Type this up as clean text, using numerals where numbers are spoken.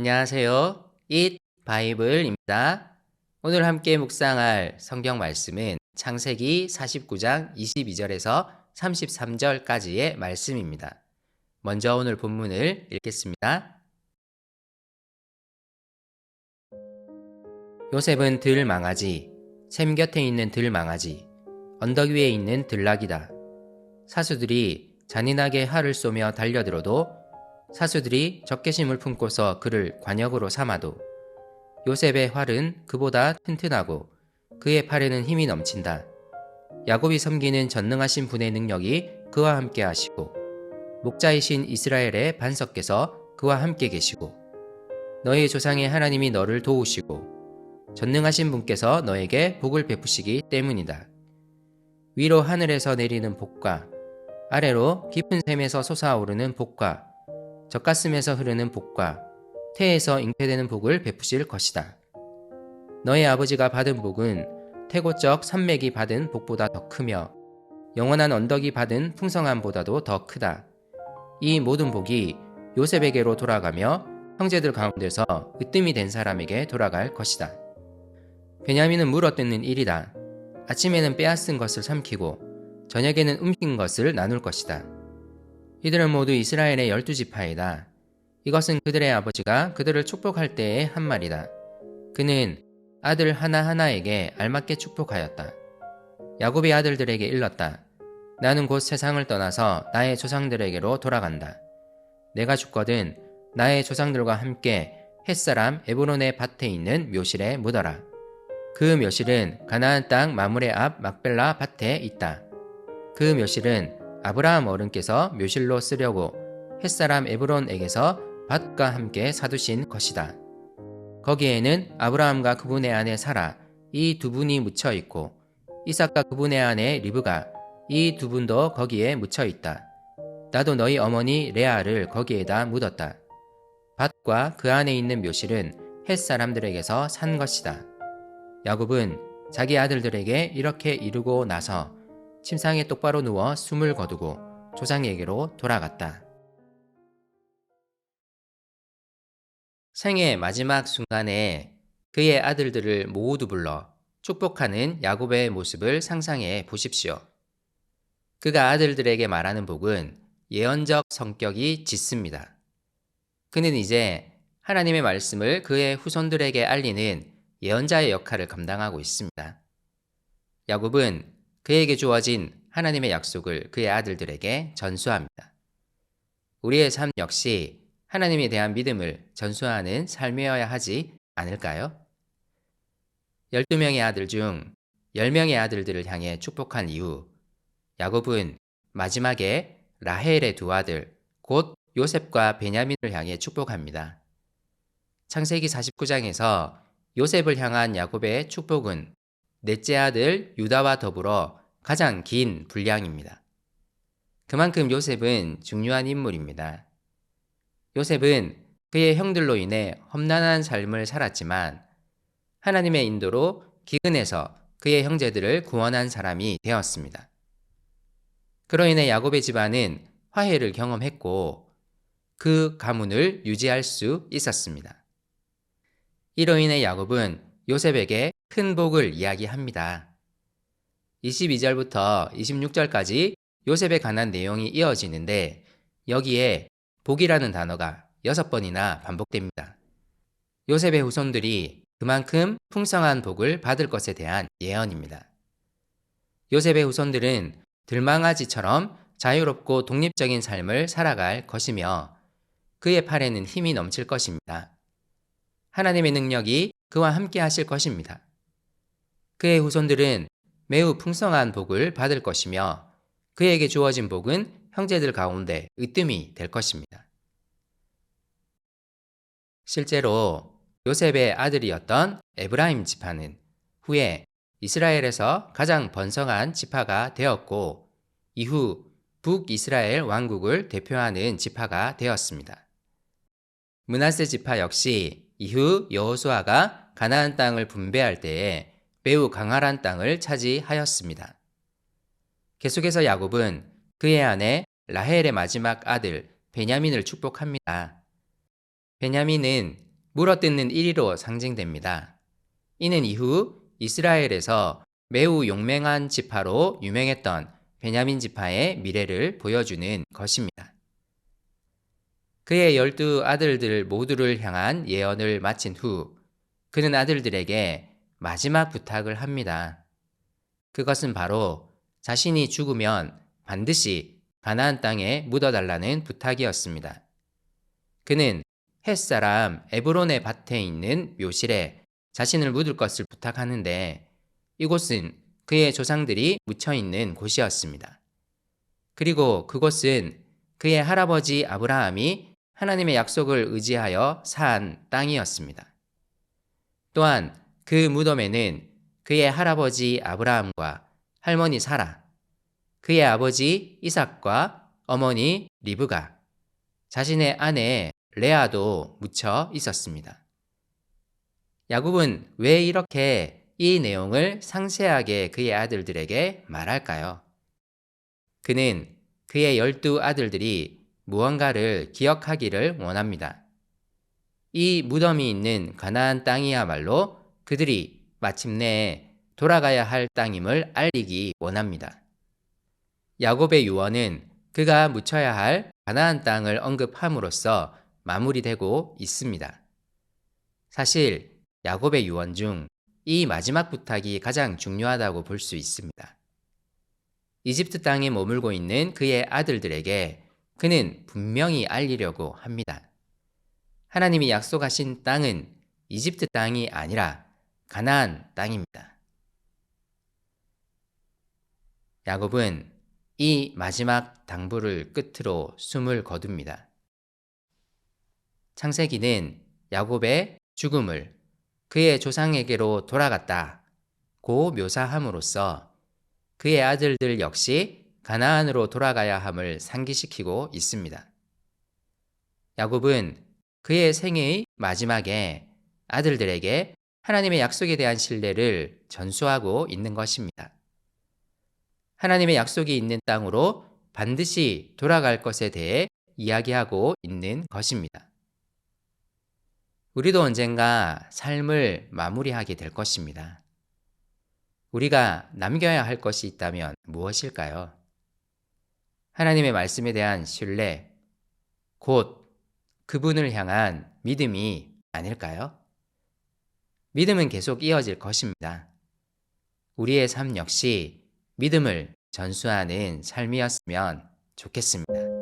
안녕하세요. Eat 바이블입니다. 오늘 함께 묵상할 성경 말씀은 창세기 49장 22절에서 33절까지의 말씀입니다. 먼저 오늘 본문을 읽겠습니다. 요셉은 들망아지, 샘 곁에 있는 들망아지, 언덕 위에 있는 들락이다. 사수들이 잔인하게 활을 쏘며 달려들어도 사수들이 적개심을 품고서 그를 관역으로 삼아도 요셉의 활은 그보다 튼튼하고 그의 팔에는 힘이 넘친다. 야곱이 섬기는 전능하신 분의 능력이 그와 함께 하시고 목자이신 이스라엘의 반석께서 그와 함께 계시고 너희 조상의 하나님이 너를 도우시고 전능하신 분께서 너에게 복을 베푸시기 때문이다. 위로 하늘에서 내리는 복과 아래로 깊은 샘에서 솟아오르는 복과 젖가슴에서 흐르는 복과 태에서 잉태되는 복을 베푸실 것이다. 너의 아버지가 받은 복은 태고적 산맥이 받은 복보다 더 크며 영원한 언덕이 받은 풍성함보다도 더 크다. 이 모든 복이 요셉에게로 돌아가며 형제들 가운데서 으뜸이 된 사람에게 돌아갈 것이다. 베냐민은 물어뜯는 일이다. 아침에는 빼앗은 것을 삼키고 저녁에는 움킨 것을 나눌 것이다. 이들은 모두 이스라엘의 12지파이다. 이것은 그들의 아버지가 그들을 축복할 때의 한 말이다. 그는 아들 하나하나에게 알맞게 축복하였다. 야곱이 아들들에게 일렀다. 나는 곧 세상을 떠나서 나의 조상들에게로 돌아간다. 내가 죽거든 나의 조상들과 함께 햇사람 에브론의 밭에 있는 묘실에 묻어라. 그 묘실은 가나안 땅 마므레 앞 막벨라 밭에 있다. 그 묘실은 아브라함 어른께서 묘실로 쓰려고 햇사람 에브론에게서 밭과 함께 사두신 것이다. 거기에는 아브라함과 그분의 아내 사라 이 두 분이 묻혀 있고 이삭과 그분의 아내 리브가 이 두 분도 거기에 묻혀 있다. 나도 너희 어머니 레아를 거기에다 묻었다. 밭과 그 안에 있는 묘실은 햇사람들에게서 산 것이다. 야곱은 자기 아들들에게 이렇게 이르고 나서 침상에 똑바로 누워 숨을 거두고 조상에게로 돌아갔다. 생의 마지막 순간에 그의 아들들을 모두 불러 축복하는 야곱의 모습을 상상해 보십시오. 그가 아들들에게 말하는 복은 예언적 성격이 짙습니다. 그는 이제 하나님의 말씀을 그의 후손들에게 알리는 예언자의 역할을 감당하고 있습니다. 야곱은 그에게 주어진 하나님의 약속을 그의 아들들에게 전수합니다. 우리의 삶 역시 하나님에 대한 믿음을 전수하는 삶이어야 하지 않을까요? 12명의 아들 중 10명의 아들들을 향해 축복한 이후 야곱은 마지막에 라헬의 두 아들 곧 요셉과 베냐민을 향해 축복합니다. 창세기 49장에서 요셉을 향한 야곱의 축복은 넷째 아들 유다와 더불어 가장 긴 분량입니다. 그만큼 요셉은 중요한 인물입니다. 요셉은 그의 형들로 인해 험난한 삶을 살았지만 하나님의 인도로 기근에서 그의 형제들을 구원한 사람이 되었습니다. 그로 인해 야곱의 집안은 화해를 경험했고 그 가문을 유지할 수 있었습니다. 이로 인해 야곱은 요셉에게 큰 복을 이야기합니다. 22절부터 26절까지 요셉에 관한 내용이 이어지는데 여기에 복이라는 단어가 6번이나 반복됩니다. 요셉의 후손들이 그만큼 풍성한 복을 받을 것에 대한 예언입니다. 요셉의 후손들은 들망아지처럼 자유롭고 독립적인 삶을 살아갈 것이며 그의 팔에는 힘이 넘칠 것입니다. 하나님의 능력이 그와 함께 하실 것입니다. 그의 후손들은 매우 풍성한 복을 받을 것이며 그에게 주어진 복은 형제들 가운데 으뜸이 될 것입니다. 실제로 요셉의 아들이었던 에브라임 지파는 후에 이스라엘에서 가장 번성한 지파가 되었고 이후 북이스라엘 왕국을 대표하는 지파가 되었습니다. 므낫세 지파 역시 이후 여호수아가 가나안 땅을 분배할 때에 매우 강활한 땅을 차지하였습니다. 계속해서 야곱은 그의 아내 라헬의 마지막 아들 베냐민을 축복합니다. 베냐민은 물어뜯는 이리로 상징됩니다. 이는 이후 이스라엘에서 매우 용맹한 지파로 유명했던 베냐민 지파의 미래를 보여주는 것입니다. 그의 12 아들들 모두를 향한 예언을 마친 후 그는 아들들에게 마지막 부탁을 합니다. 그것은 바로 자신이 죽으면 반드시 가나안 땅에 묻어달라는 부탁이었습니다. 그는 햇사람 에브론의 밭에 있는 묘실에 자신을 묻을 것을 부탁하는데 이곳은 그의 조상들이 묻혀 있는 곳이었습니다. 그리고 그곳은 그의 할아버지 아브라함이 하나님의 약속을 의지하여 산 땅이었습니다. 또한 그 무덤에는 그의 할아버지 아브라함과 할머니 사라, 그의 아버지 이삭과 어머니 리브가, 자신의 아내 레아도 묻혀 있었습니다. 야곱은 왜 이렇게 이 내용을 상세하게 그의 아들들에게 말할까요? 그는 그의 12 아들들이 무언가를 기억하기를 원합니다. 이 무덤이 있는 가나안 땅이야말로 그들이 마침내 돌아가야 할 땅임을 알리기 원합니다. 야곱의 유언은 그가 묻혀야 할 가나안 땅을 언급함으로써 마무리되고 있습니다. 사실 야곱의 유언 중 이 마지막 부탁이 가장 중요하다고 볼 수 있습니다. 이집트 땅에 머물고 있는 그의 아들들에게 그는 분명히 알리려고 합니다. 하나님이 약속하신 땅은 이집트 땅이 아니라 가나안 땅입니다. 야곱은 이 마지막 당부를 끝으로 숨을 거둡니다. 창세기는 야곱의 죽음을 그의 조상에게로 돌아갔다고 묘사함으로써 그의 아들들 역시 가나안으로 돌아가야 함을 상기시키고 있습니다. 야곱은 그의 생애의 마지막에 아들들에게 하나님의 약속에 대한 신뢰를 전수하고 있는 것입니다. 하나님의 약속이 있는 땅으로 반드시 돌아갈 것에 대해 이야기하고 있는 것입니다. 우리도 언젠가 삶을 마무리하게 될 것입니다. 우리가 남겨야 할 것이 있다면 무엇일까요? 하나님의 말씀에 대한 신뢰, 곧 그분을 향한 믿음이 아닐까요? 믿음은 계속 이어질 것입니다. 우리의 삶 역시 믿음을 전수하는 삶이었으면 좋겠습니다.